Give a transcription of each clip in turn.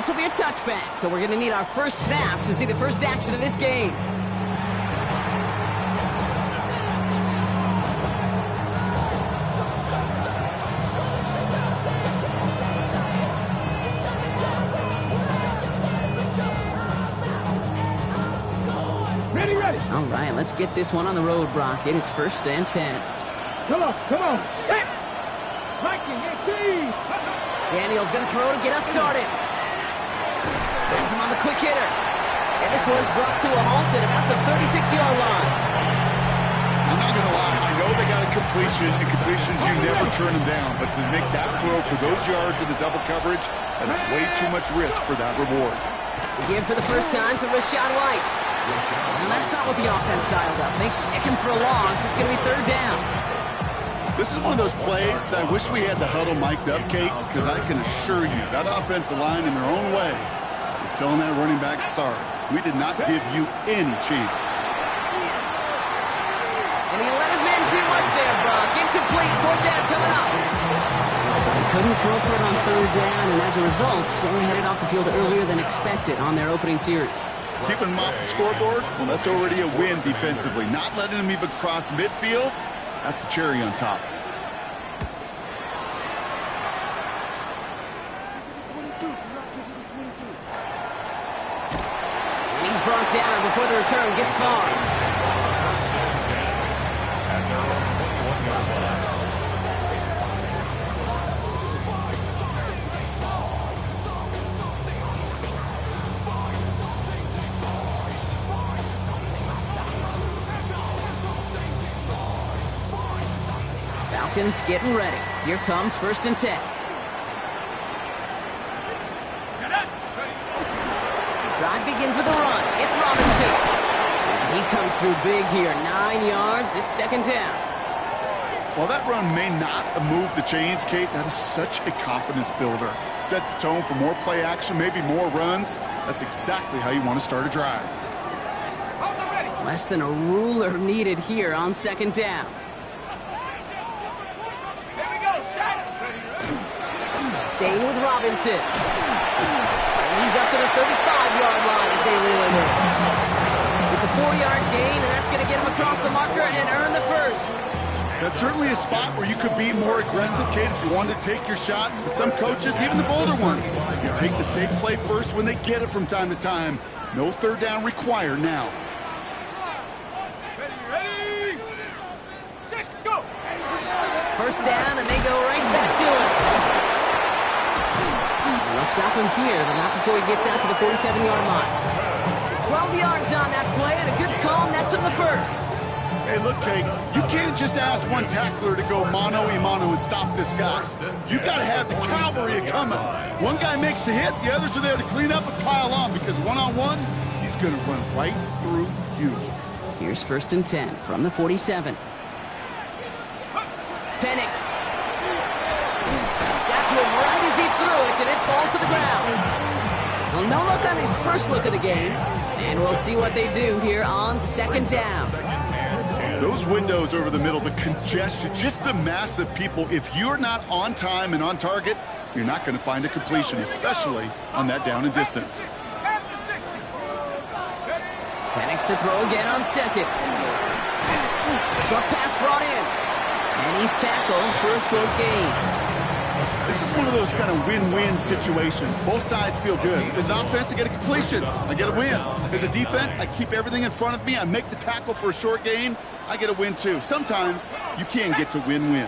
This will be a touchback, so we're going to need our first snap to see the first action of this game. All right, let's get this one on the road, Brock. It is 1st and 10. Come on. Hey! Mikey, Daniel's going to throw to get us started. Brings him on the quick hitter. And this one's brought to a halt at about the 36-yard line. I'm not going to lie. I know they got a completion, and completions, you never turn them down. But to make that throw for those yards in the double coverage, that is way too much risk for that reward. Again for the first time to Rashawn White. Now that's not what the offense dialed up. They stick him for a loss. It's going to be 3rd down. This is one of those plays that I wish we had the huddle mic'd up, Kate, because I can assure you that offensive line in their own way is telling that running back, sorry, we did not give you any chance. And he let his man too much there, Brock. Incomplete. 4th down coming up. So they couldn't throw for it on 3rd down, and as a result, they headed off the field earlier than expected on their opening series. Keeping them off the scoreboard, well, that's already a win defensively. Not letting them even cross midfield, that's the cherry on top. And he's brought down before the return gets far. Falcons getting ready. Here comes 1st and 10. Drive begins with a run. It's Robinson. And he comes through big here. 9 yards. It's 2nd down. While that run may not move the chains, Kate, that is such a confidence builder. Sets the tone for more play action, maybe more runs. That's exactly how you want to start a drive. Less than a ruler needed here on 2nd down. Staying with Robinson. He's up to the 35-yard line as they reel him in. It's a 4-yard gain, and that's going to get him across the marker and earn the first. That's certainly a spot where you could be more aggressive, Kate, if you wanted to take your shots. But some coaches, even the bolder ones, you take the safe play first when they get it from time to time. No 3rd down required now. Ready? 6, go! 1st down, and they go right back to it. They'll stop him here, but not before he gets out to the 47-yard line. 12 yards on that play, and a good call nets him the first. Hey, look, Kate, you can't just ask one tackler to go mano-a-mano and stop this guy. You got to have the cavalry coming. One guy makes a hit, the others are there to clean up and pile on, because one-on-one, he's going to run right through you. Here's 1st and 10 from the 47. Penix. Got to him right as he threw it, and it falls to the ground. Well, no look on his first look of the game, and we'll see what they do here on 2nd down. Those windows over the middle, the congestion, just the mass of people, if you're not on time and on target, you're not going to find a completion, especially on that down and distance. Penix to throw again on 2nd. Short pass brought in. And he's tackled for a short gain. This is one of those kind of win-win situations. Both sides feel good. As an offense, I get a completion. I get a win. As a defense, I keep everything in front of me. I make the tackle for a short gain. I get a win, too. Sometimes you can get to win-win.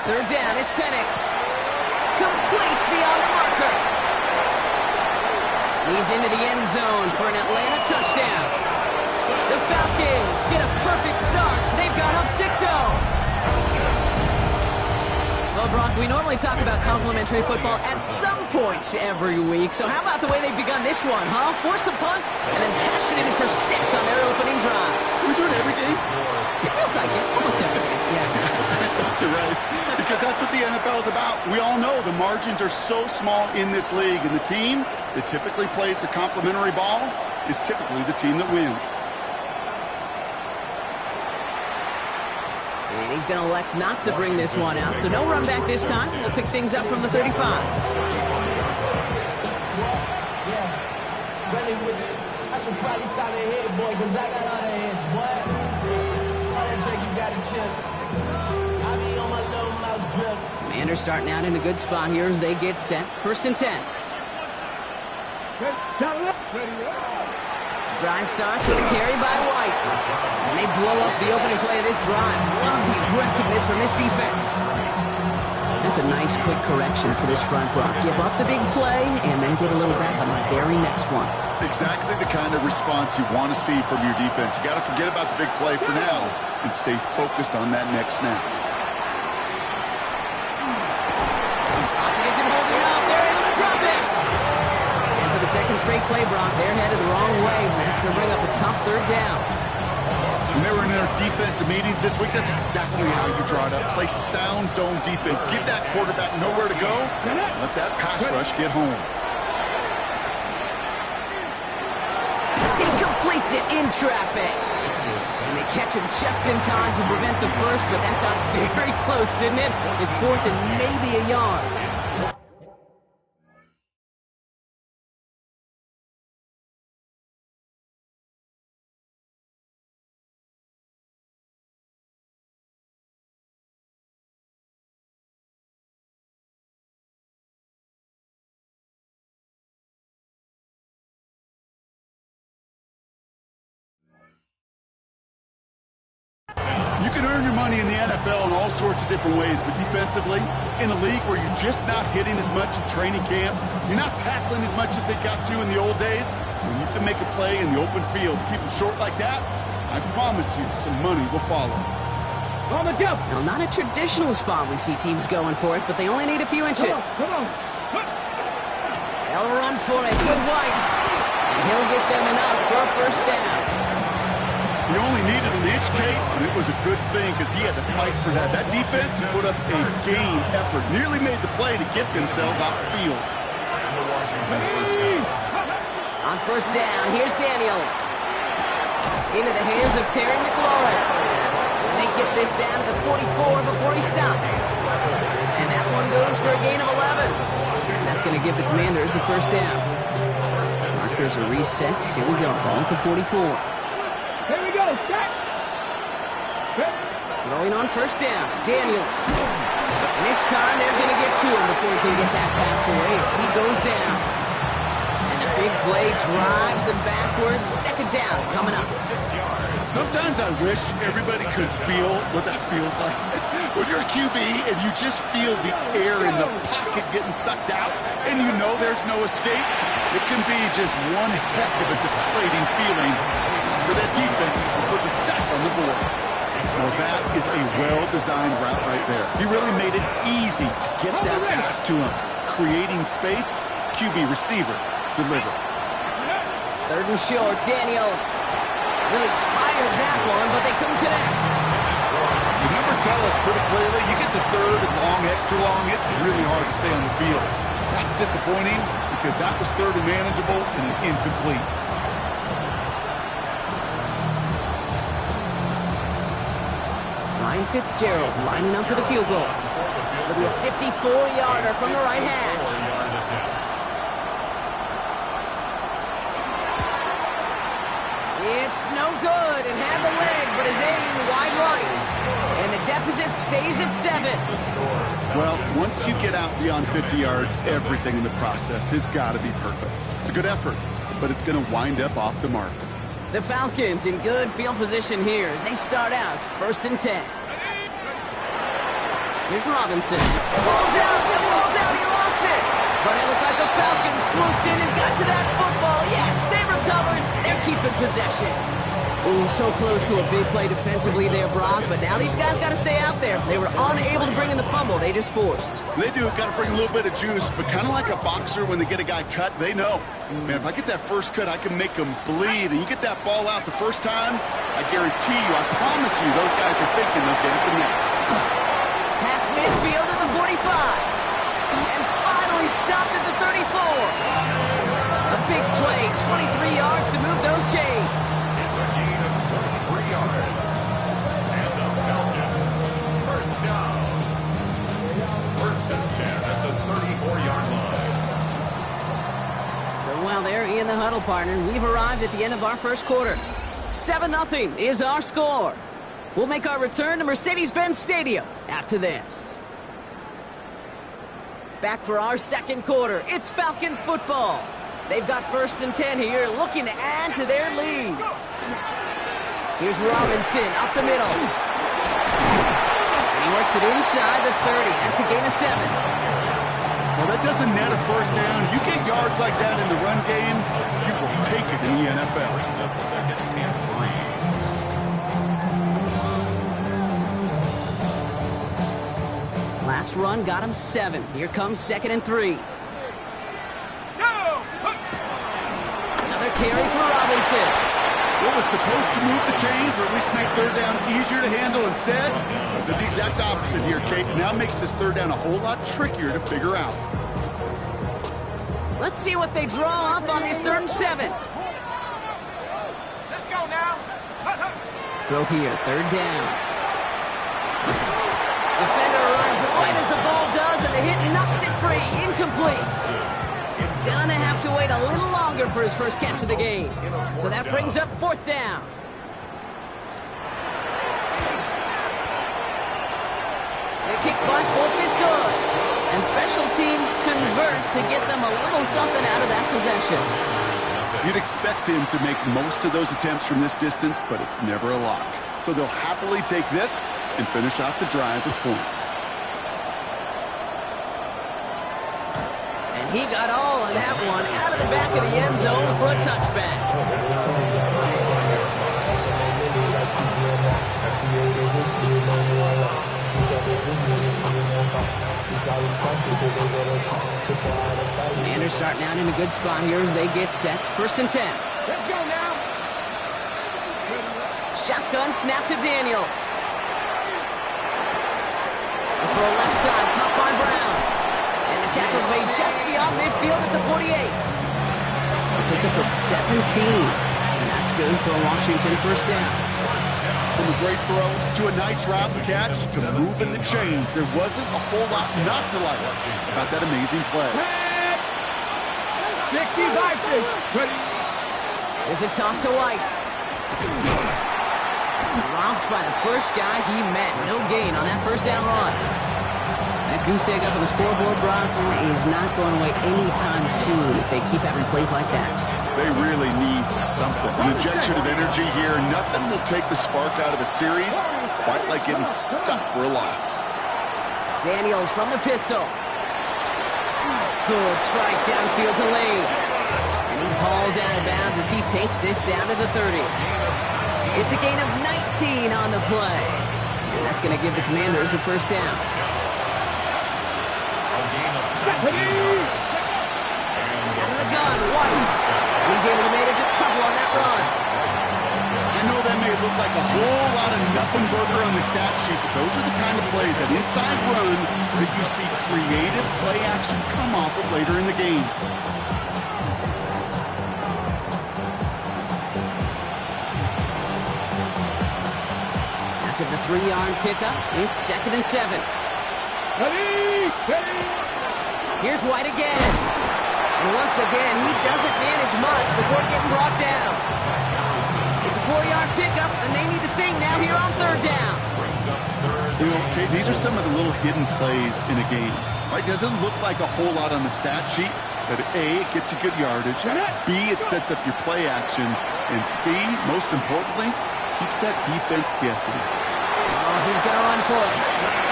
3rd down, it's Penix. Complete beyond the marker. He's into the end zone for an Atlanta touchdown. The Falcons get a perfect start. They've gone up 6-0. Well, Brock, we normally talk about complimentary football at some point every week. So how about the way they've begun this one, huh? Force some punts and then cash it in for 6 on their opening drive. Can we do it every day? It feels like it. Almost every day. Yeah. You're right. Because that's what the NFL is about. We all know the margins are so small in this league. And the team that typically plays the complimentary ball is typically the team that wins. And he's going to elect not to bring this one out. So no run back this time. We'll pick things up from the 35. I should probably sign a hit, boy, because I got all the hits, boy. All that Drake, you got a chip. I be on my little mouse drip. Commanders starting out in a good spot here as they get set. 1st and 10. Drive starts with a carry by White. And they blow up the opening play of this drive. Love the aggressiveness from this defense. That's a nice quick correction for this front row. Give up the big play and then get a little back on the very next one. Exactly the kind of response you want to see from your defense. You got to forget about the big play for now and stay focused on that next snap. Pocket isn't holding up. They're able to drop it. And for the second straight play, Brock, they're headed the wrong way. And that's going to bring up a tough 3rd down. When they were in their defensive meetings this week, that's exactly how you draw it up. Play sound zone defense. Give that quarterback nowhere to go. Let that pass rush get home. He completes it in traffic. And they catch him just in time to prevent the first, but that got very close, didn't it? It's 4th and maybe a yard. You can earn your money in the NFL in all sorts of different ways, but defensively, in a league where you're just not hitting as much in training camp, you're not tackling as much as they got to in the old days, when you can make a play in the open field, keep them short like that, I promise you some money will follow. Now, not a traditional spot we see teams going for it, but they only need a few inches. Come on. They'll run for it with White. And he'll get them enough for a 1st down. He only needed an inch, Kate, and it was a good thing because he had to fight for that. That defense put up a game effort, nearly made the play to get themselves off the field. On 1st down, here's Daniels. Into the hands of Terry McLaurin. And they get this down to the 44 before he stopped. And that one goes for a gain of 11. That's going to give the Commanders a 1st down. Markers are reset. Here we go. Ball at the 44. Here we go. Set. Throwing on 1st down, Daniels. And this time they're going to get to him before he can get that pass away as he goes down. And the big play drives them backwards. 2nd down coming up. Sometimes I wish everybody could feel what that feels like. When you're a QB and you just feel the air in the pocket getting sucked out and you know there's no escape, it can be just one heck of a deflating feeling for that defense who puts a sack on the board. Well, that is a well-designed route right there. He really made it easy to get that pass to him. Creating space, QB receiver, deliver. 3rd and short, Daniels. Really fired that one, but they couldn't connect. The numbers tell us pretty clearly, you get to 3rd and long, extra long, it's really hard to stay on the field. That's disappointing because that was 3rd and manageable and an incomplete. Ryan Fitzgerald lining up for the field goal. It'll be a 54-yarder from the right hash. It's no good. It had the leg, but his aim wide right. And the deficit stays at 7. Well, once you get out beyond 50 yards, everything in the process has got to be perfect. It's a good effort, but it's going to wind up off the mark. The Falcons in good field position here as they start out 1st and 10. Here's Robinson. Ball's out. The ball's out. He lost it. But it looked like the Falcons swooped in and got to that football. Yes, they recovered. They're keeping possession. Ooh, so close to a big play defensively there, Brock. But now these guys got to stay out there. They were unable to bring in the fumble. They just forced. They do. Got to bring a little bit of juice. But kind of like a boxer when they get a guy cut, they know. Man, if I get that first cut, I can make them bleed. And you get that ball out the first time, I guarantee you, I promise you, those guys are thinking they'll get it the next. Past midfield to the 45. And finally stopped at the 34. A big play, 23 yards to move those chains. It's a gain of 23 yards. And the Falcons, 1st down. 1st and 10 at the 34-yard line. So while they're in the huddle, partner. We've arrived at the end of our first quarter. 7-0 is our score. We'll make our return to Mercedes-Benz Stadium after this. Back for our second quarter. It's Falcons football. They've got 1st and 10 here, looking to add to their lead. Here's Robinson up the middle. And he works it inside the 30. That's a gain of 7. Well, that doesn't net a first down. You get yards like that in the run game, you will take it in the NFL. Brings up 2nd and 3. Last run got him 7. Here comes 2nd and 3. Another carry for Robinson. What was supposed to move the chains, or at least make 3rd down easier to handle instead, did the exact opposite here, Kate. Now makes this 3rd down a whole lot trickier to figure out. Let's see what they draw up on this 3rd and 7. Let's go now. Throw here, 3rd down. Defender arrives right as the ball does, and the hit knocks it free. Incomplete. Gonna have to wait a little longer for his first catch of the game. So that brings up 4th down. The kick by Folk is good. And special teams convert to get them a little something out of that possession. You'd expect him to make most of those attempts from this distance, but it's never a lock. So they'll happily take this and finish off the drive with points. He got all of that one out of the back of the end zone for a touchback. Commanders starting out in a good spot here as they get set. 1st and 10. Let's go now. Shotgun snap to Daniels. A throw left side, caught by Brown. And the tackle's made just beyond midfield at the 48. A pickup of 17. And that's good for a Washington 1st down. From a great throw to a nice route catch to moving the chains, there wasn't a whole lot not to like about that amazing play. 65. Ready. There's a toss to White. Robbed by the first guy he met. No gain on that 1st down run. That goose egg up on the scoreboard, Brock, is not going away anytime soon if they keep having plays like that. They really need something. An injection of energy here. Nothing will take the spark out of a series quite like getting stuck for a loss. Daniels from the pistol. Good strike downfield to Lane. And he's hauled out of bounds as he takes this down to the 30. It's a gain of 19 on the play. And that's going to give the Commanders a 1st down. Out of the gun, White. He's able to manage a couple on that run. I know that may look like a whole lot of nothing burger on the stat sheet, but those are the kind of plays, that inside run, that you see creative play action come off of later in the game. After the 3-yard pickup, it's 2nd and 7. Ready. Ready. Here's White again. And once again, he doesn't manage much before getting brought down. It's a 4-yard pickup, and they need the same now here on 3rd down. You know, okay, these are some of the little hidden plays in a game. Right? Doesn't look like a whole lot on the stat sheet, but A, it gets you good yardage. B, it sets up your play action. And C, most importantly, keeps that defense guessing. Oh, he's going to run for it.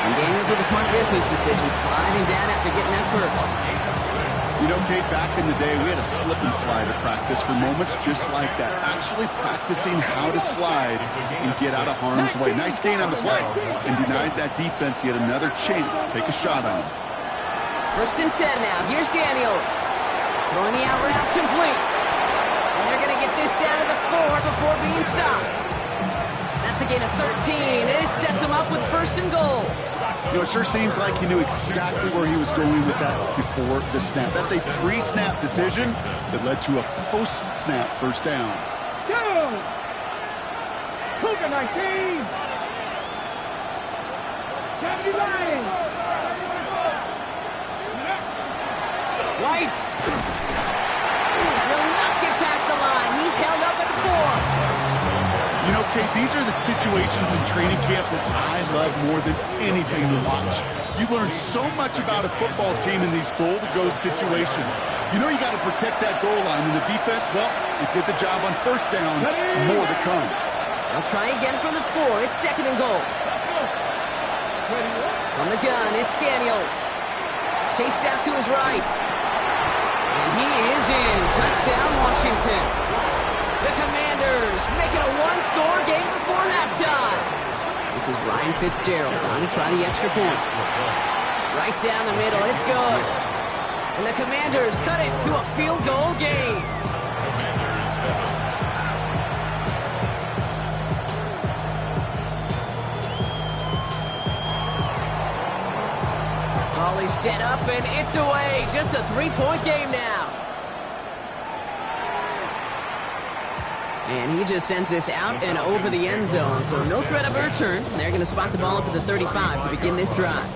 And Daniels with a smart business decision, sliding down after getting that first. You know, Kate, back in the day, we had a slip and slide at practice for moments just like that. Actually practicing how to slide and get out of harm's way. Nice gain on the play, and denied that defense yet another chance to take a shot on him. 1st and 10 now. Here's Daniels. Throwing the out route complete. And they're going to get this down to the 4 before being stopped. That's a gain of 13, and it sets him up with 1st and goal. You know, it sure seems like he knew exactly where he was going with that before the snap. That's a pre-snap decision that led to a post-snap 1st down. Go! Cougar 19! 79! White! Will Okay, these are the situations in training camp that I love more than anything to watch. You learn so much about a football team in these goal-to-go situations. You know you got to protect that goal line, and the defense, well, it did the job on first down. More to come. They'll try again from the 4. It's 2nd and goal. From the gun, it's Daniels. Chased out to his right. And he is in. Touchdown, Washington. The Commanders make it a one-score game before halftime. This is Ryan Fitzgerald on to try the extra point. Right down the middle, it's good. And the Commanders cut it to a field goal game. Ball is set up and it's away. Just a 3-point game now. And he just sends this out and over the end zone. So no threat of a return. They're going to spot the ball up at the 35 to begin this drive.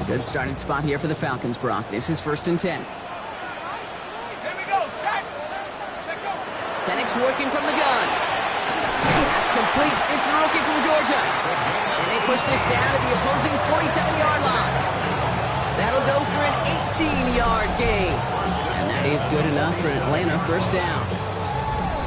Good starting spot here for the Falcons, Brock. This is 1st and 10. Penix working from the gun. That's complete. It's the rookie from Georgia. And they push this down to the opposing 47-yard line. That'll go for an 18-yard gain. And that is good enough for Atlanta first down.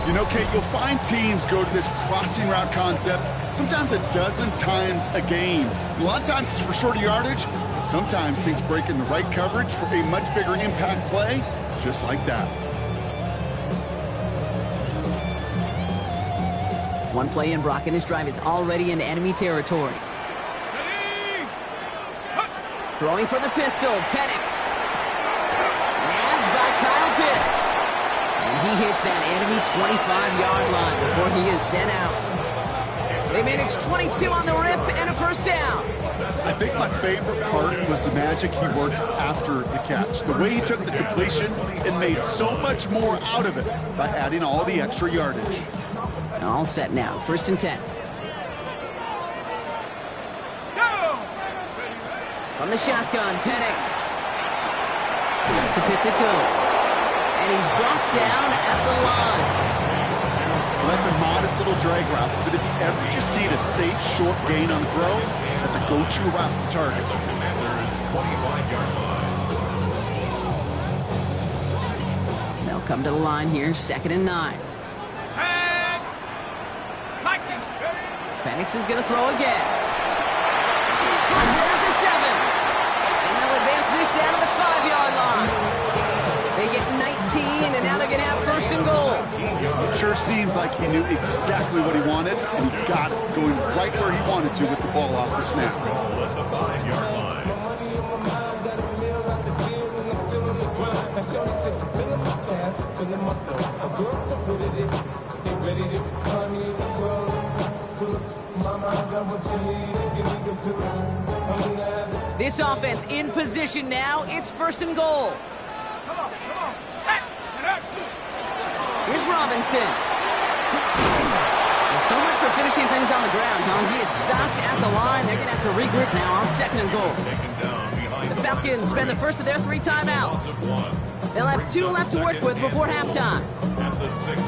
You know, Kate, you'll find teams go to this crossing route concept sometimes a dozen times a game. A lot of times it's for shorter yardage. Sometimes things break in the right coverage for a much bigger impact play, just like that. One play in, Brock, and this drive is already in enemy territory. Throwing for the pistol, Penix. Nabbed by Kyle Pitts. And he hits that enemy 25-yard line before he is sent out. They managed 22 on the rip and a first down. I think my favorite part was the magic he worked after the catch. The way he took the completion and made so much more out of it by adding all the extra yardage. All set now. 1st and 10. From the shotgun, Penix. To Pitts it goes. And he's brought down at the line. Well, that's a modest little drag route, but if you ever just need a safe, short gain on the throw, that's a go-to route to target. Commanders 25-yard line. They'll come to the line here, 2nd and 9. Penix is going to throw again. Has it at the 7. And they'll advance this down to the 5-yard line. They get 19, and now they're going to have 1st and goal. Sure seems like he knew exactly what he wanted, and he got it, going right where he wanted to with the ball off the snap. At the 5-yard line. This offense in position now. It's 1st and goal. Here's Robinson. Well, so much for finishing things on the ground, huh? He is stopped at the line. They're going to have to regroup now on 2nd and goal. The Falcons spend the first of their 3 timeouts. They'll have 2 left to work with before halftime.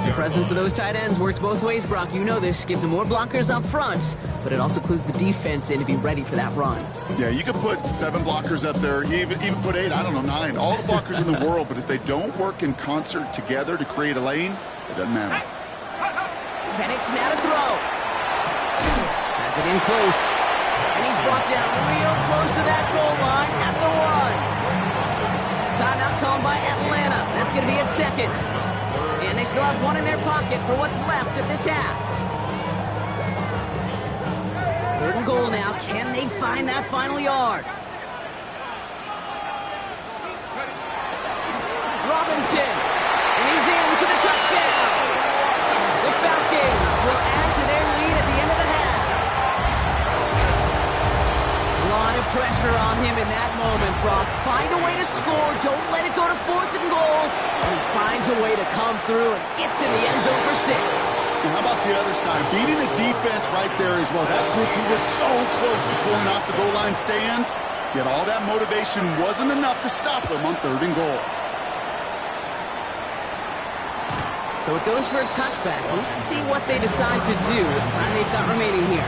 The presence of those tight ends works both ways, Brock. You know this. Gives them more blockers up front, but it also clues the defense in to be ready for that run. Yeah, you could put 7 blockers up there, even put 8, I don't know, 9. All the blockers in the world, but if they don't work in concert together to create a lane, it doesn't matter. Penix now to throw. Has it in close. And he's brought down real close to that goal line at the 1. Timeout called by Atlanta. That's going to be at 2nd. And they still have 1 in their pocket for what's left of this half. 3rd and goal now. Can they find that final yard? Robinson. And he's in for the touchdown. The Falcons will add to their lead at the end of the half. A lot of pressure on him in that moment, Brock. Find a way to score. Don't let it go to 4th and goal. And he finds a way to come through and gets in the end zone for 6. And how about the other side? Beating the defense right there as well. That group who was so close to pulling off the goal line stand, Yet all that motivation wasn't enough to stop them on 3rd and goal. So it goes for a touchback. Let's see what they decide to do with the time they've got remaining here.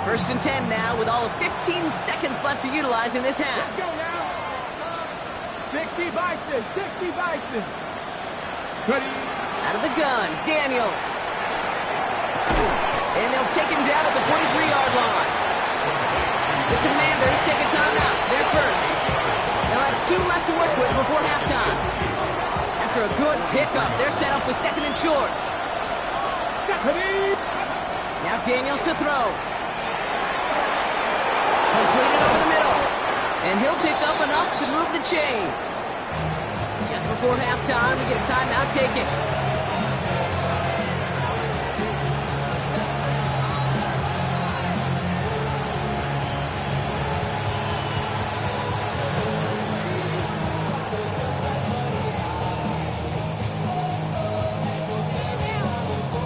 First and 10 now with all of 15 seconds left to utilize in this half. Let's go now. 60 Bison, 60 Bison. Ready. Out of the gun, Daniels. And they'll take him down at the 43-yard line. The Commanders take a timeout. They're first. They'll have 2 left to work with before halftime. After a good pickup, they're set up with 2nd and short. Now Daniels to throw. Completed over the middle. And he'll pick up enough to move the chains. Just before halftime, we get a timeout taken.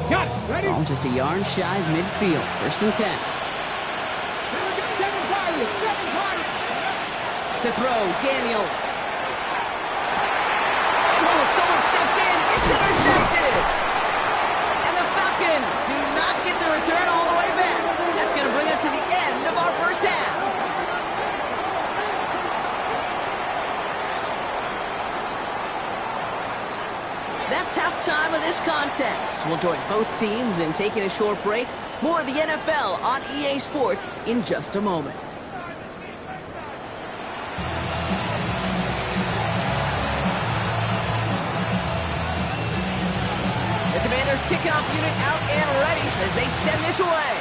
Got it. Ready. Ball just a yard shy of midfield. First and 10. 7 Pirates, 7 Pirates. To throw, Daniels. Oh, someone stepped in. It's intercepted. And the Falcons do not get the return all the way back. That's going to bring us to the end of our first half. That's halftime of this contest. We'll join both teams in taking a short break. More of the NFL on EA Sports in just a moment. The Commanders kickoff unit out and ready as they send this away.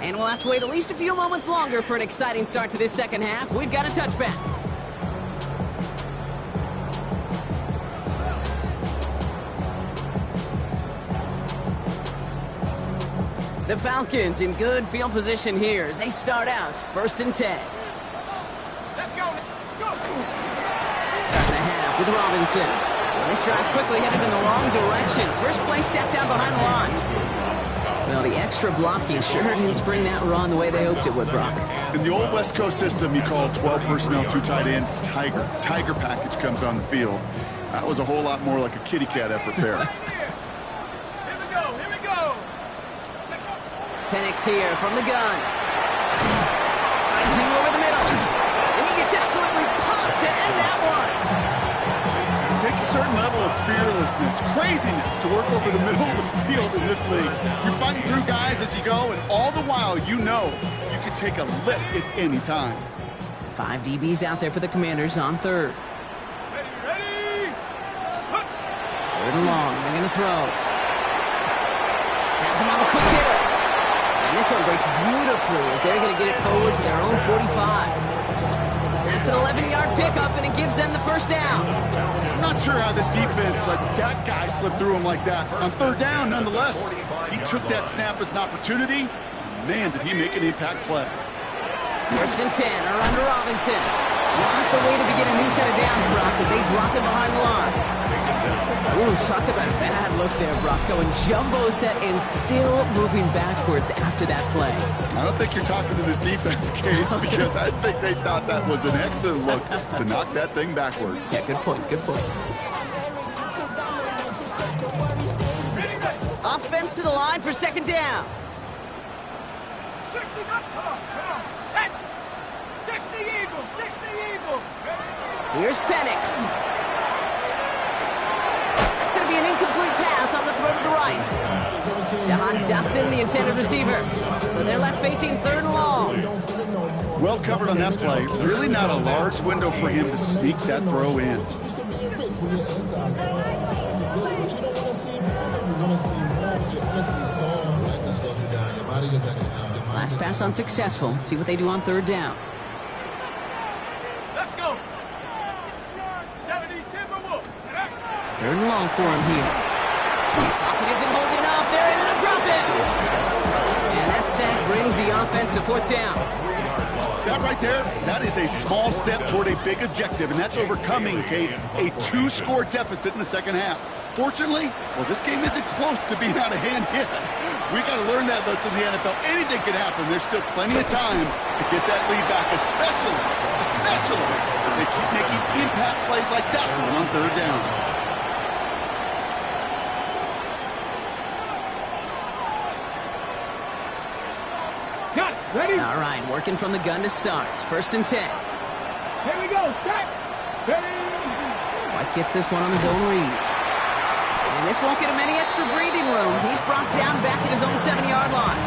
And we'll have to wait at least a few moments longer for an exciting start to this second half. We've got a touchback. The Falcons in good field position here as they start out first and 10. Let's go. Go. Starting the half with Robinson. Well, this drive's quickly headed in the wrong direction. First play set down behind the line. Well, the extra blocking sure didn't spring that run the way they hoped it would, Brock. In the old West Coast system, you call 12 personnel, 2 tight ends, Tiger. Tiger package comes on the field. That was a whole lot more like a kitty cat effort there. Here we go. Here we go. Penix here from the gun. Finds him over the middle. And he gets absolutely popped to end that one. It takes a certain level of fearlessness, craziness to work over the middle of the field in this league. You're fighting through guys as you go, and all the while you know you can take a lick at any time. 5 DBs out there for the Commanders on third. Ready. Third and long. They're going to throw. Has him on the quick hitter. And this one breaks beautifully as they're going to get it forward to their own 45. That's an 11-yard pickup, and it gives them the first down. I'm not sure how this defense let that guy slip through him like that. On third down, nonetheless, he took that snap as an opportunity. Man, did he make an impact play. First and 10 are under Robinson. Not the way to begin a new set of downs, Brock, but they drop it behind the line. Ooh, talk about a bad look there, Brock. Going jumbo set and still moving backwards after that play. I don't think you're talking to this defense, Kate, because I think they thought that was an excellent look to knock that thing backwards. Yeah, good point, good point. Offense to the line for second down. 60, come on, set. 60 Eagles, 60 Eagles. Here's Penix. That's going to be an incomplete pass on the throw to the right. Jahan Dotson, the intended receiver. So they're left facing third and long. Well covered on that play. Really not a large window for him to sneak that throw in. Last pass unsuccessful. Let's see what they do on third down. Let's go. 70 Timberwolves. Third and long for him here. Pocket isn't holding up. They're able to drop it. And that sack brings the offense to fourth down. That right there, that is a small step toward a big objective, and that's overcoming, Kate, a 2-score deficit in the second half. Fortunately, well, this game isn't close to being out of hand yet. We got to learn that lesson in the NFL. Anything can happen. There's still plenty of time to get that lead back, especially if they keep making impact plays like that one on third down. Cut. Ready? All right, working from the gun to start. 1st and 10. Here we go. Set. Steady. White gets this one on his own read. And this won't get him any extra breathing room. He's brought down back at his own 7-yard line.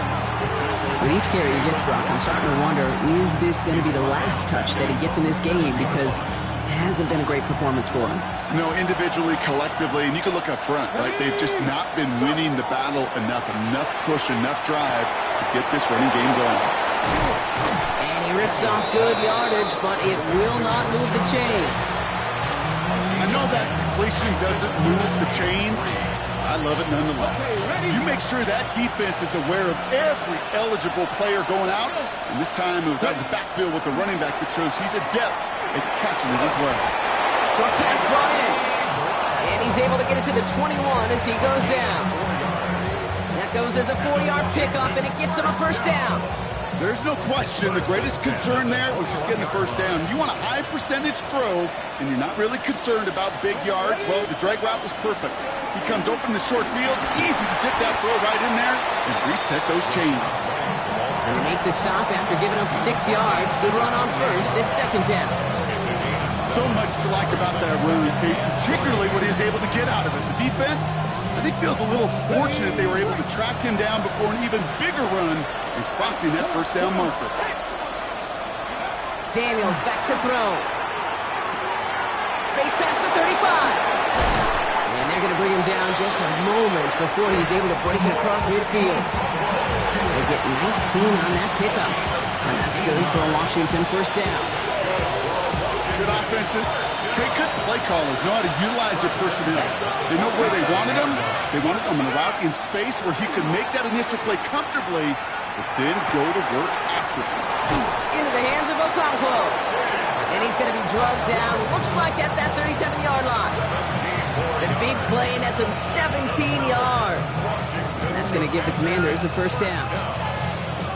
With each carry he gets, Brock, I'm starting to wonder, is this going to be the last touch that he gets in this game? Because it hasn't been a great performance for him. No, individually, collectively, and you can look up front, right? They've just not been winning the battle enough push, enough drive to get this running game going. And he rips off good yardage, but it will not move the chains. I know that completion doesn't move the chains. I love it nonetheless. You make sure that defense is aware of every eligible player going out, and this time it was out of the backfield with the running back that shows he's adept at catching it as well. Short pass brought in, and he's able to get it to the 21 as he goes down. That goes as a 40-yard pickup, and it gets him a 1st down. There's no question the greatest concern there was just getting the 1st down. You want a high percentage throw, and you're not really concerned about big yards. Well, the drag route was perfect. He comes open the short field. It's easy to zip that throw right in there and reset those chains. And they make the stop after giving up 6 yards. Good run on 1st. It's 2nd down. So much to like about that run, Kate, particularly what he was able to get out of it. The defense, I think, feels a little fortunate they were able to track him down before an even bigger run and crossing that 1st down marker. Daniels back to throw. Space past the 35. And they're going to bring him down just a moment before he's able to break it across midfield. They get 19 on that pickup. And that's good for a Washington 1st down. Good offenses. Good play callers know how to utilize their personnel. They know where they wanted him. They wanted him in a route in space where he could make that initial play comfortably, but then go to work after him. Into the hands of Okonkwo. And he's going to be drugged down, looks like at that 37-yard line. The big play, and that's him 17 yards. And that's going to give the Commanders a 1st down.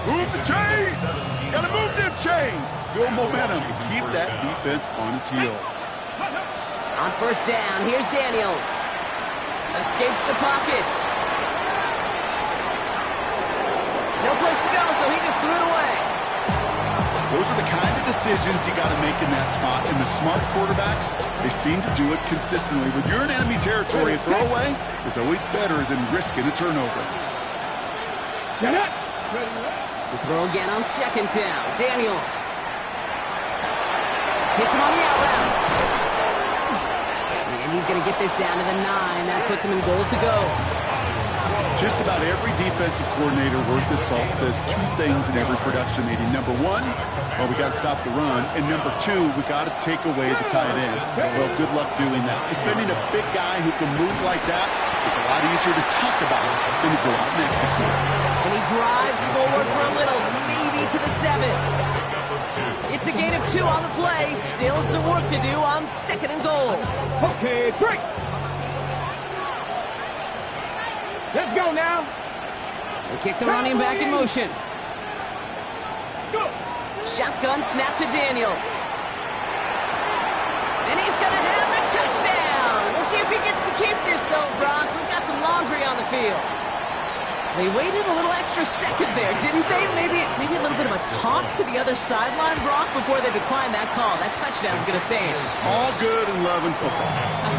Move the chains! Gotta move them chains! Build momentum and keep that defense on its heels. On 1st down, here's Daniels. Escapes the pocket. No place to go, so he just threw it away. Those are the kind of decisions you got to make in that spot. And the smart quarterbacks, they seem to do it consistently. When you're in enemy territory, a throwaway is always better than risking a turnover. To throw again on 2nd down. Daniels. Hits him on the out route. And he's going to get this down to the 9. That puts him in goal to go. Just about every defensive coordinator worth his salt says 2 things in every production meeting. Number 1, well, we got to stop the run. And number 2, we got to take away the tight end. Well, good luck doing that. Defending a big guy who can move like that, it's a lot easier to talk about than to go out and execute. And he drives forward for a little, maybe to the 7. It's a gain of 2 on the play. Still some work to do on 2nd and goal. Okay, 3. Let's go now. They kick the running back in motion. Let's go. Shotgun snap to Daniels. And he's going to have the touchdown. We'll see if he gets to keep this, though, Brock. We've got some laundry on the field. They waited a little extra second there, didn't they? Maybe a little bit of a taunt to the other sideline, Brock, before they declined that call. That touchdown's going to stand. All good and love and football.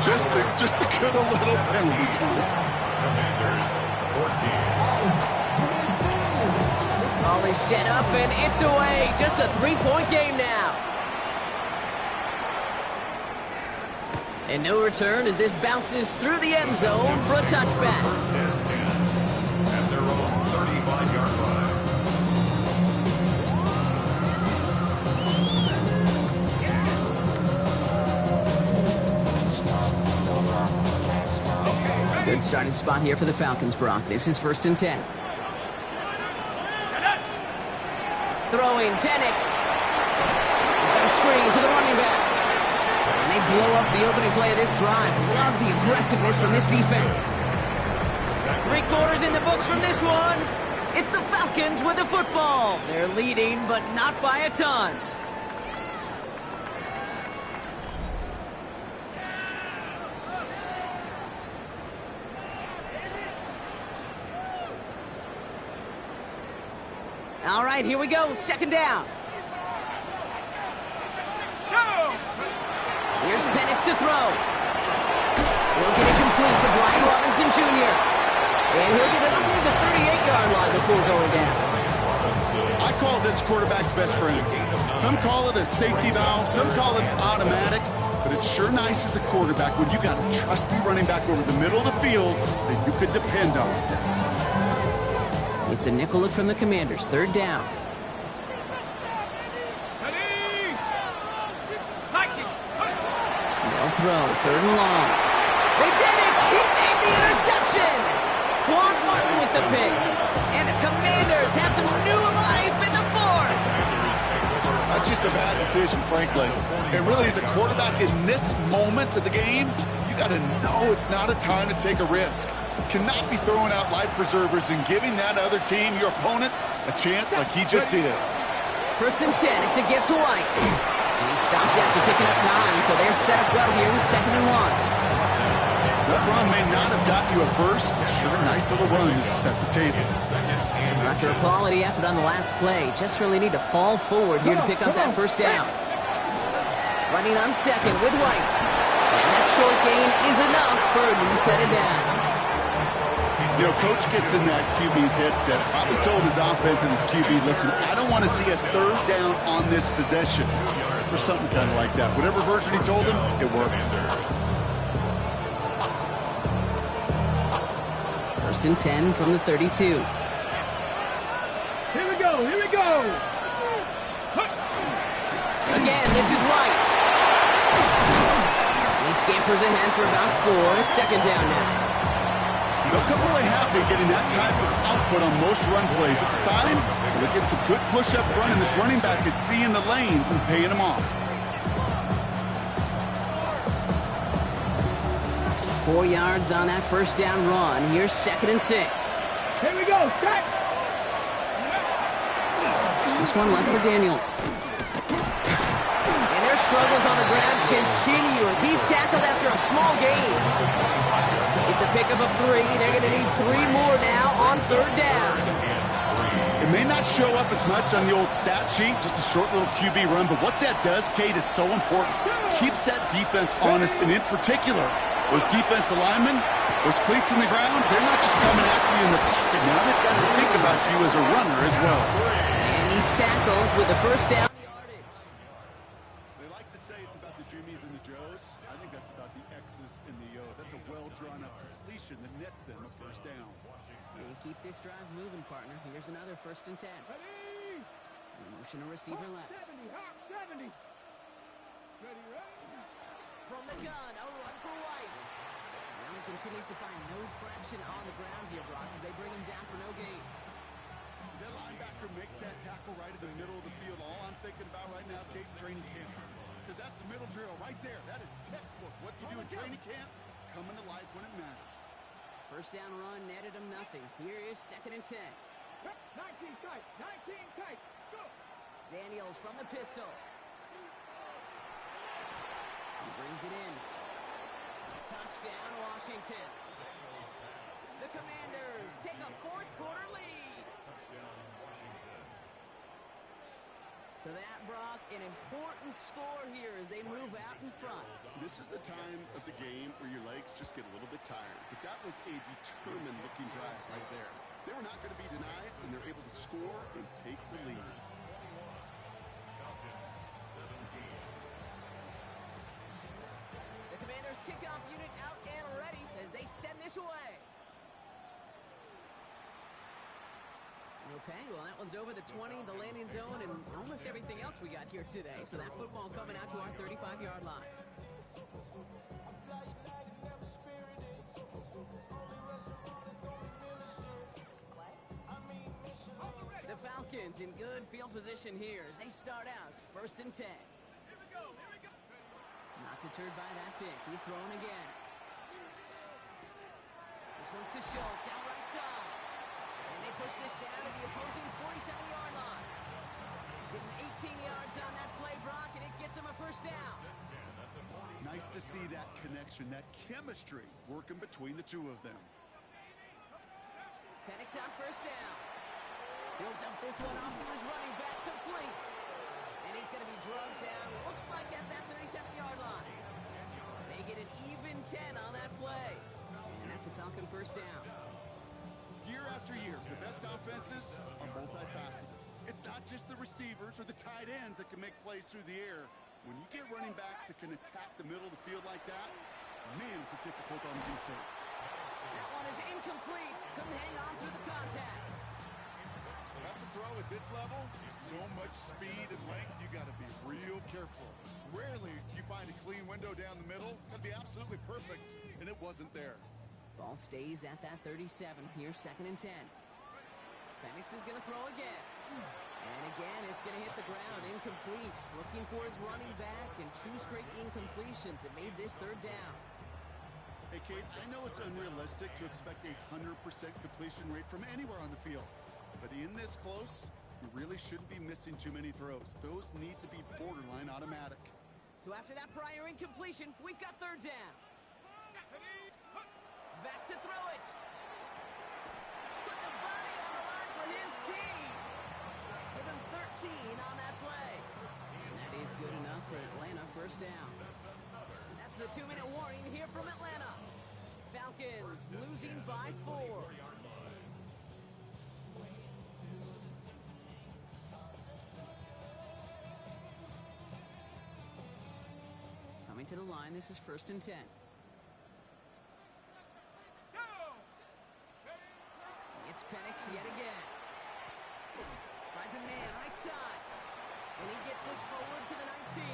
Just a good little penalty taunt. Commanders 14. Ball is set up, and it's away. Just a 3-point game now. And no return as this bounces through the end zone for a touchback. At their own 35-yard line. Good starting spot here for the Falcons, Brock. This is 1st and 10. Throwing, Penix. screen to the running back. And they blow up the opening play of this drive. Love the aggressiveness from this defense. 3 quarters in the books from this one. It's the Falcons with the football. They're leading, but not by a ton. All right, here we go. 2nd down. Here's Penix to throw. He'll get it complete to Brian Robinson Jr. And he'll get it up to the 38-yard line before going down. I call this quarterback's best friend. Some call it a safety valve, some call it automatic, but it's sure nice as a quarterback when you got a trusty running back over the middle of the field that you could depend on. It's a nickel look from the Commanders. 3rd down. They'll throw. 3rd and long. They did it! He made the interception! Quan Martin with the pick. And the Commanders have some new life in the 4th. That's just a bad decision, frankly. It really is a quarterback in this moment of the game. You got to know it's not a time to take a risk. Cannot be throwing out life preservers and giving that other team, your opponent, a chance like he just did. 1st and 10. It's a gift to White. And he stopped after picking up 9, so they're set up well here with 2nd and 1. That run may not have gotten you a first, but sure, nice little run to set the table. After a quality effort on the last play, just really need to fall forward here to pick up that 1st down. Running on 2nd with White. And that short gain is enough for a new set of downs. You know, Coach gets in that QB's headset, probably told his offense and his QB, listen, I don't want to see a 3rd down on this possession. Or something kind of like that. Whatever version he told him, it worked. 1st and 10 from the 32. Here we go, here we go. Again, this is White. He scampers ahead for about 4. It's 2nd down now. They'll come away happy getting that type of output on most run plays. It's a sign they're getting some good push up front, and this running back is seeing the lanes and paying them off. 4 yards on that 1st down run. Here's 2nd and 6. Here we go, set. This one left for Daniels. And their struggles on the ground continue as he's tackled after a small gain. It's a pickup of 3. They're going to need 3 more now on 3rd down. It may not show up as much on the old stat sheet, just a short little QB run, but what that does, Kate, is so important. Keeps that defense honest, and in particular, those defensive linemen, those cleats in the ground, they're not just coming after you in the pocket now. They've got to think about you as a runner as well. And he's tackled with the 1st down. They like to say it's about the Jimmies and the Joes. I think that's about the X's and the O's. That's a well-drawn-up completion that nets them a 1st down. They keep this drive moving, partner. Here's another 1st and 10. Ready. Motion a receiver left. 70, hop, 70. Ready, ready. From the gun, a run for White. Now he continues to find no traction on the ground here, Brock, as they bring him down for no gain. As that linebacker makes that tackle right in the middle of the field, all I'm thinking about right now, Kate, training camp. Because that's the middle drill right there. That is textbook. What you do in training camp, coming to life when it matters. 1st down run netted him nothing. Here is 2nd and 10. 19 tight, 19 tight. Go. Daniels from the pistol. He brings it in. Touchdown, Washington. The Commanders take a 4th quarter lead. So that, Brock, an important score here as they move out in front. This is the time of the game where your legs just get a little bit tired. But that was a determined-looking drive right there. They were not going to be denied, and they're able to score and take the lead. The Commanders kickoff unit out and ready as they send this away. Okay, well, that one's over the 20, the landing zone, and almost everything else we got here today. So that football coming out to our 35-yard line. The Falcons in good field position here as they start out 1st and 10. deterred by that pick. He's throwing again. This one's to Schultz, out right side. And they push this down to the opposing 47-yard line. Getting 18 yards on that play, Brock, and it gets him a first down. Nice to see that connection, that chemistry working between the two of them. Penix out first down. He'll dump this one off to his running back, complete. And he's going to be drugged down, looks like at that 37-yard line. They get an even 10 on that play. And that's a Falcon first down. Year after year, the best offenses are multifaceted. It's not just the receivers or the tight ends that can make plays through the air. When you get running backs that can attack the middle of the field like that, man, it's difficult on defense. That one is incomplete. Couldn't hang on through the contact. That's a throw at this level. So much speed and length, you got to be real careful. Rarely do you find a clean window down the middle. Got to be absolutely perfect, and it wasn't there. Ball stays at that 37. Here's 2nd and 10. Penix is going to throw again. And again, it's going to hit the ground. Incomplete. Looking for his running back, and 2 straight incompletions. It made this 3rd down. Hey, Kate, I know it's unrealistic to expect a 100% completion rate from anywhere on the field. But in this close, you really shouldn't be missing too many throws. Those need to be borderline automatic. So after that prior incompletion, we've got 3rd down. Back to throw it. Put the body on the line for his team. Give him 13 on that play. And that is good enough for Atlanta, first down. That's the 2-minute warning here from Atlanta. Falcons losing by 4. Coming to the line, this is 1st and 10. It's Penix yet again. Finds a man right side. And he gets this forward to the 19.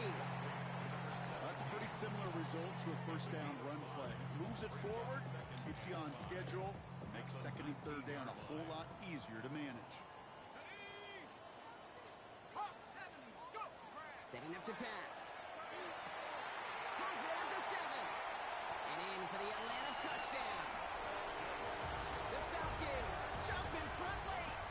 That's a pretty similar result to a first down run play. Moves it forward, keeps you on schedule, makes 2nd and 3rd down a whole lot easier to manage. Setting up to pass. Has it at the 7. And in for the Atlanta touchdown. The Falcons jump in front late.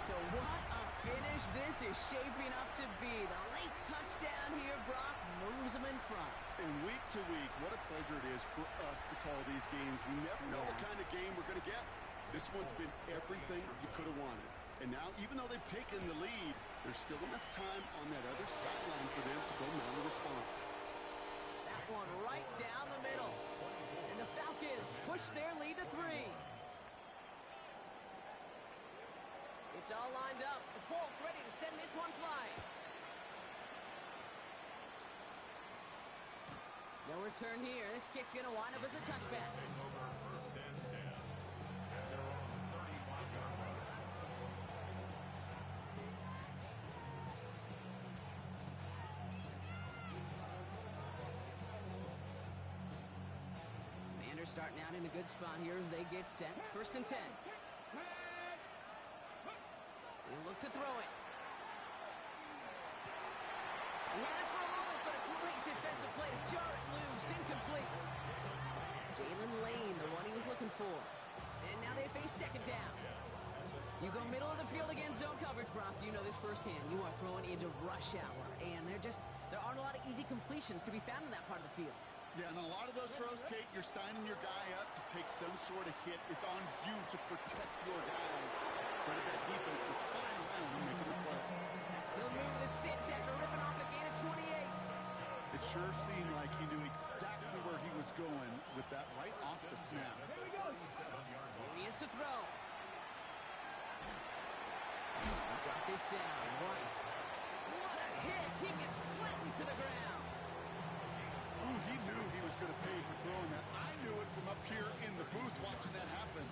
So what a finish this is shaping up to be. The late touchdown here, Brock, moves them in front. And week to week, what a pleasure it is for us to call these games. We never know what kind of game we're going to get. This one's been everything you could have wanted. And now, even though they've taken the lead, there's still enough time on that other sideline for them to go mount a response. That one right down the middle. And the Falcons push their lead to 3. It's all lined up. The Folk ready to send this one flying. No return here. This kick's going to wind up as a touchback. Take over 1st and 10. At their own 35-yard line. Commanders starting out in a good spot here as they get set. 1st and 10. They look to throw it. He had it for a moment, but a great defensive play to jar it loose. Incomplete. Jalen Lane, the one he was looking for. And now they face 2nd down. You go middle of the field against zone coverage, Brock. You know this firsthand. You are throwing into rush hour, and there aren't a lot of easy completions to be found in that part of the field. Yeah, and a lot of those throws, Kate, you're signing your guy up to take some sort of hit. It's on you to protect your guys. But that defense will flying around and making the play. He'll move the sticks after ripping off a gain of 28. It sure seemed like he knew exactly where he was going with that right off the snap. Here he is to throw. Drop this down, right. What a hit! He gets flattened to the ground. Ooh, he knew he was going to pay for throwing that. I knew it from up here in the booth watching that happen.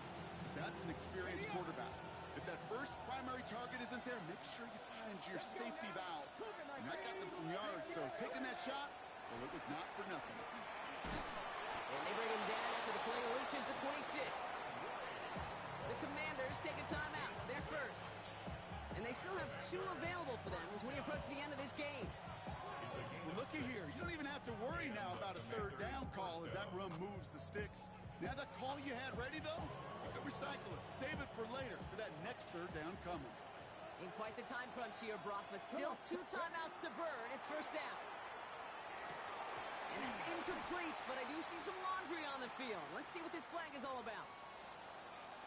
That's an experienced quarterback. If that first primary target isn't there, make sure you find your safety valve. And that got them some yards, so taking that shot, well, it was not for nothing. And they bring him down after the play reaches the 26. The Commanders take a timeout. They're first. And they still have 2 available for them as we approach the end of this game. It's a looky here. You don't even have to worry now about a third down call as that run moves the sticks. Now that call you had ready, though, you can recycle it. Save it for later for that next third down coming. In quite the time crunch here, Brock, but still 2 timeouts to burn. It's first down. And that's incomplete, but I do see some laundry on the field. Let's see what this flag is all about.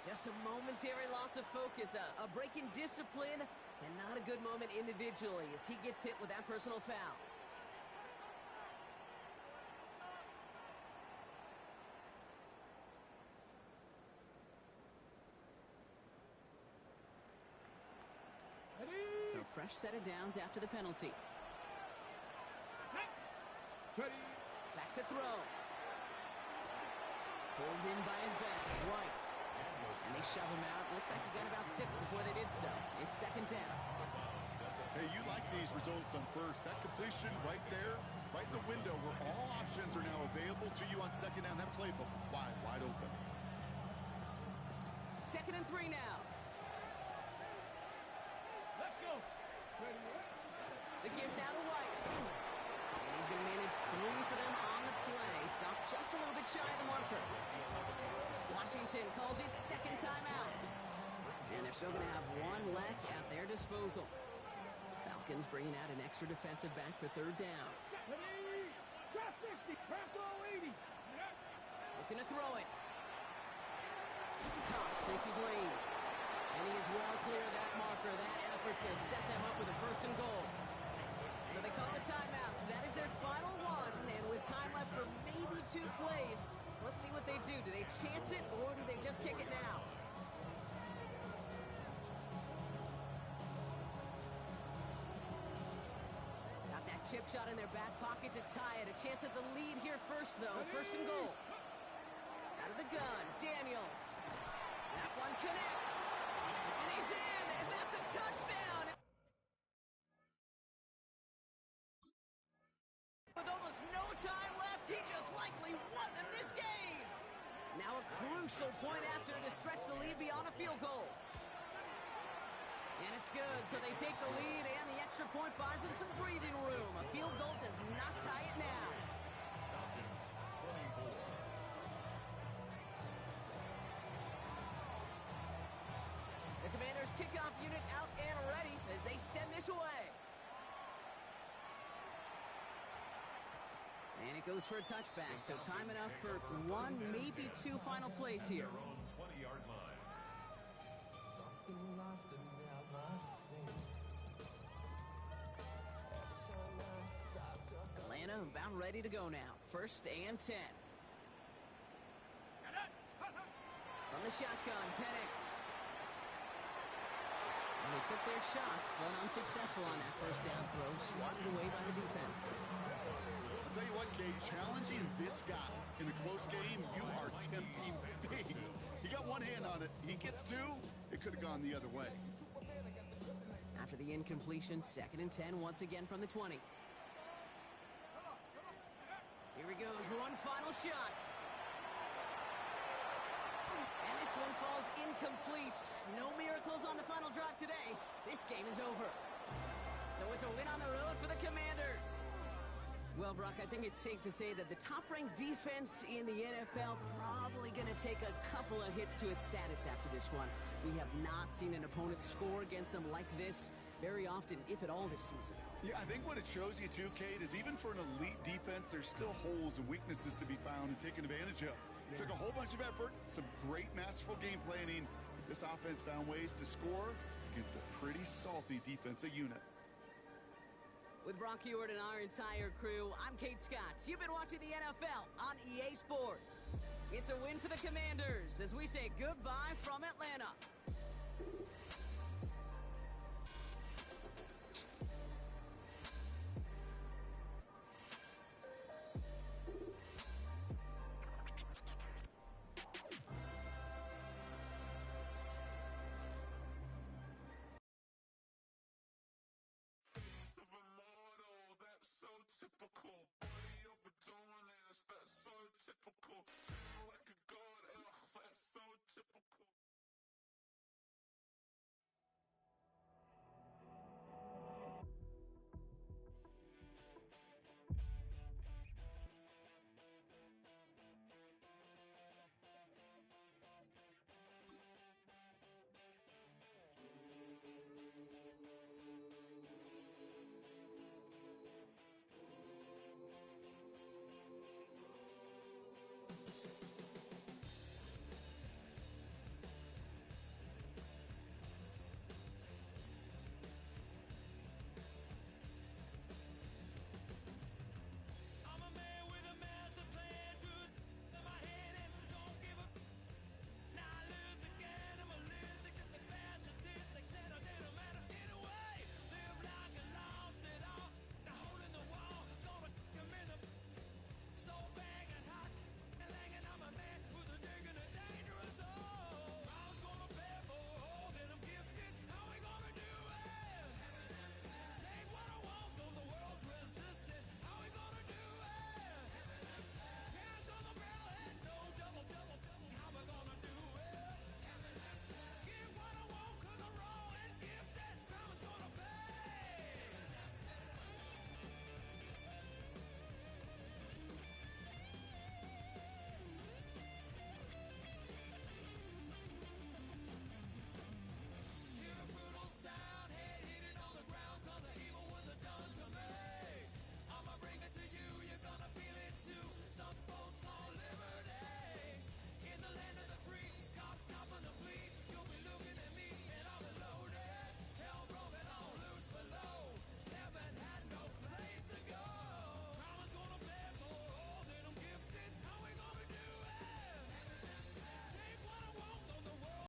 Just a momentary loss of focus, a break in discipline, and not a good moment individually as he gets hit with that personal foul. So fresh set of downs after the penalty. Back to throw. Pulled in by his back, White. And they shove him out. Looks like he got about 6 before they did so. It's second down. Hey, you like these results on first. That completion right there, right in the window where all options are now available to you on second down. That playbook wide open. 2nd and 3 now. Let's go. The give now to White. And he's going to manage 3 for them on the play. Stopped just a little bit shy of the marker. Washington calls it second timeout. And they're still going to have 1 left at their disposal. Falcons bringing out an extra defensive back for third down. Drop 60, press all 80. Looking to throw it. Cox, this is Lane. And he is well clear of that marker. That effort's going to set them up with a 1st and goal. So they call the timeouts. That is their final one. And with time left for maybe 2 plays, let's see what they do. Do they chance it or do they just kick it now? Got that chip shot in their back pocket to tie it. A chance at the lead here first, though. 1st and goal. Out of the gun, Daniels. That one connects. And he's in, and that's a touchdown. With almost no time left, he just likely won them this game. Now a crucial point after to stretch the lead beyond a field goal. And it's good, so they take the lead, and the extra point buys them some breathing room. A field goal does not tie it now. Falcons 24. The Commanders' kickoff unit out and ready as they send this away. And it goes for a touchback, so time enough for 1, maybe 2 final plays here. Their own 20-yard line. Something lost and never seen. Atlanta about ready to go now. 1st and 10. From the shotgun, Penix. And they took their shots, but unsuccessful on that 1st down throw. Swatted away by the defense. I'll tell you what, Kate, challenging this guy in a close game, you are tempting fate. He got 1 hand on it. He gets 2. It could have gone the other way. After the incompletion, 2nd and 10 once again from the 20. Here he goes, one final shot. And this one falls incomplete. No miracles on the final drive today. This game is over. So it's a win on the road for the Commanders. Well, Brock, I think it's safe to say that the top-ranked defense in the NFL probably going to take a couple of hits to its status after this one. We have not seen an opponent score against them like this very often, if at all, this season. Yeah, I think what it shows you too, Kate, is even for an elite defense, there's still holes and weaknesses to be found and taken advantage of. It took a whole bunch of effort, some great masterful game planning. This offense found ways to score against a pretty salty defensive unit. With Brock Ewart and our entire crew, I'm Kate Scott. You've been watching the NFL on EA Sports. It's a win for the Commanders as we say goodbye from Atlanta.